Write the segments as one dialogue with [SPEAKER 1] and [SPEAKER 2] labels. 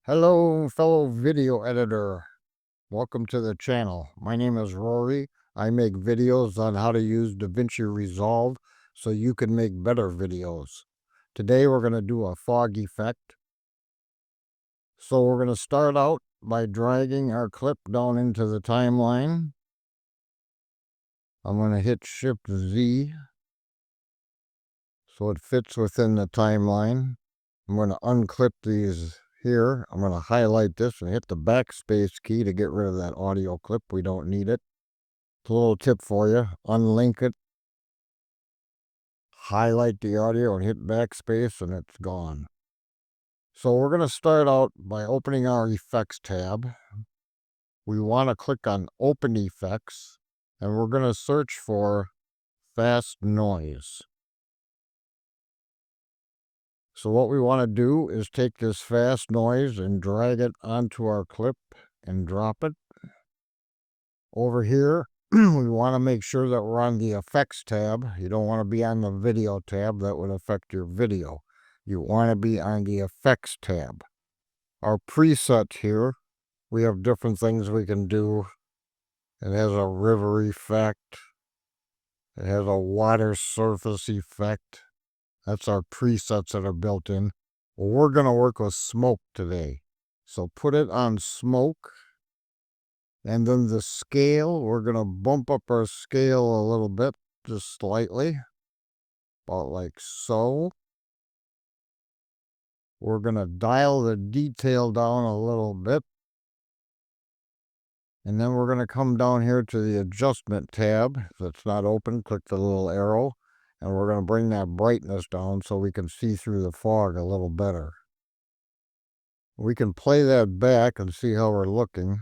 [SPEAKER 1] Hello, fellow video editor. Welcome to the channel. My name is Rory. I make videos on how to use DaVinci Resolve so you can make better videos. Today we're going to do a fog effect. So we're going to start out by dragging our clip down into the timeline. I'm going to hit Shift Z so it fits within the timeline. I'm going to unclip these here. I'm going to highlight this and hit the backspace key to get rid of that audio clip. We don't need it. It's a little tip for you. Unlink it, highlight the audio and hit backspace and it's gone. So we're going to start out by opening our effects tab. We want to click on open effects and we're going to search for fast noise. So what we want to do is take this fast noise and drag it onto our clip and drop it. Over here, we want to make sure that we're on the effects tab. You don't want to be on the video tab. That would affect your video. You want to be on the effects tab. Our preset here, we have different things we can do. It has a river effect. It has a water surface effect. That's our presets that are built in. Well, we're going to work with smoke today. So put it on smoke. And then the scale, we're going to bump up our scale a little bit, just slightly. About like so. We're going to dial the detail down a little bit. And then we're going to come down here to the adjustment tab. If it's not open, click the little arrow. And we're going to bring that brightness down so we can see through the fog a little better. We can play that back and see how we're looking.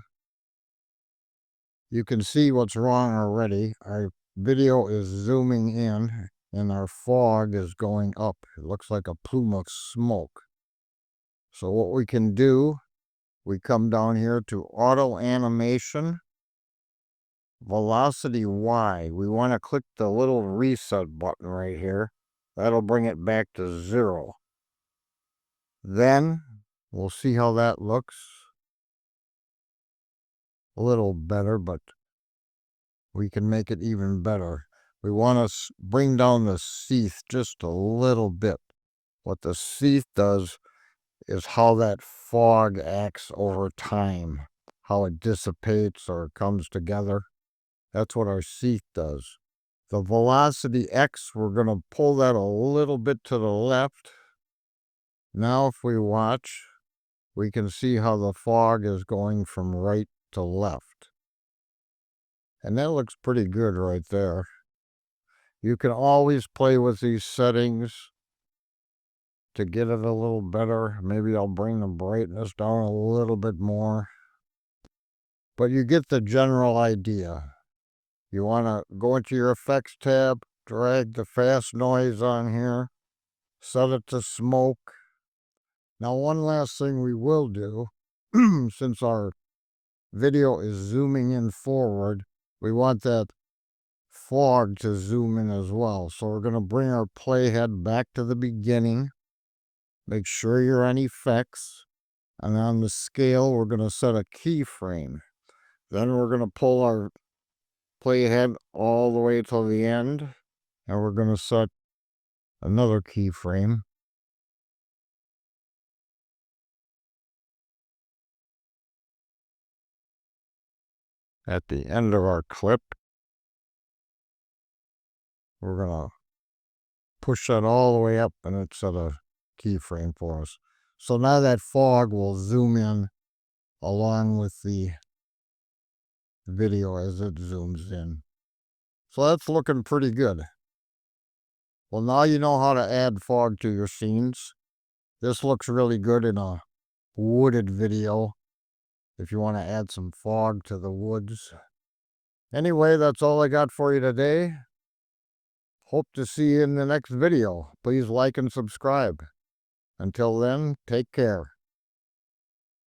[SPEAKER 1] You can see what's wrong already. Our video is zooming in and our fog is going up. It looks like a plume of smoke. So what we can do, we come down here to auto animation, velocity Y. We want to click the little reset button right here. That'll bring it back to 0. Then we'll see how that looks. A little better, but we can make it even better. We want to bring down the seeth just a little bit. What the seeth does is how that fog acts over time, how it dissipates or comes together. That's what our seeth does. The velocity X, we're going to pull that a little bit to the left. Now if we watch, we can see how the fog is going from right to left. And that looks pretty good right there. You can always play with these settings to get it a little better. Maybe I'll bring the brightness down a little bit more. But you get the general idea. You want to go into your effects tab, drag the fast noise on here, set it to smoke. Now one last thing we will do, since our video is zooming in forward, we want that fog to zoom in as well. So we're going to bring our playhead back to the beginning. Make sure you're on effects. And on the scale, we're going to set a keyframe. Then we're going to pull our playhead all the way till the end. And we're going to set another keyframe. At the end of our clip, we're going to push that all the way up and it set a keyframe for us. So now that fog will zoom in along with the video as it zooms in. So that's looking pretty good. Well, now you know how to add fog to your scenes. This looks really good in a wooded video if you want to add some fog to the woods. Anyway, that's all I got for you today. Hope to see you in the next video. Please like and subscribe. Until then, take care.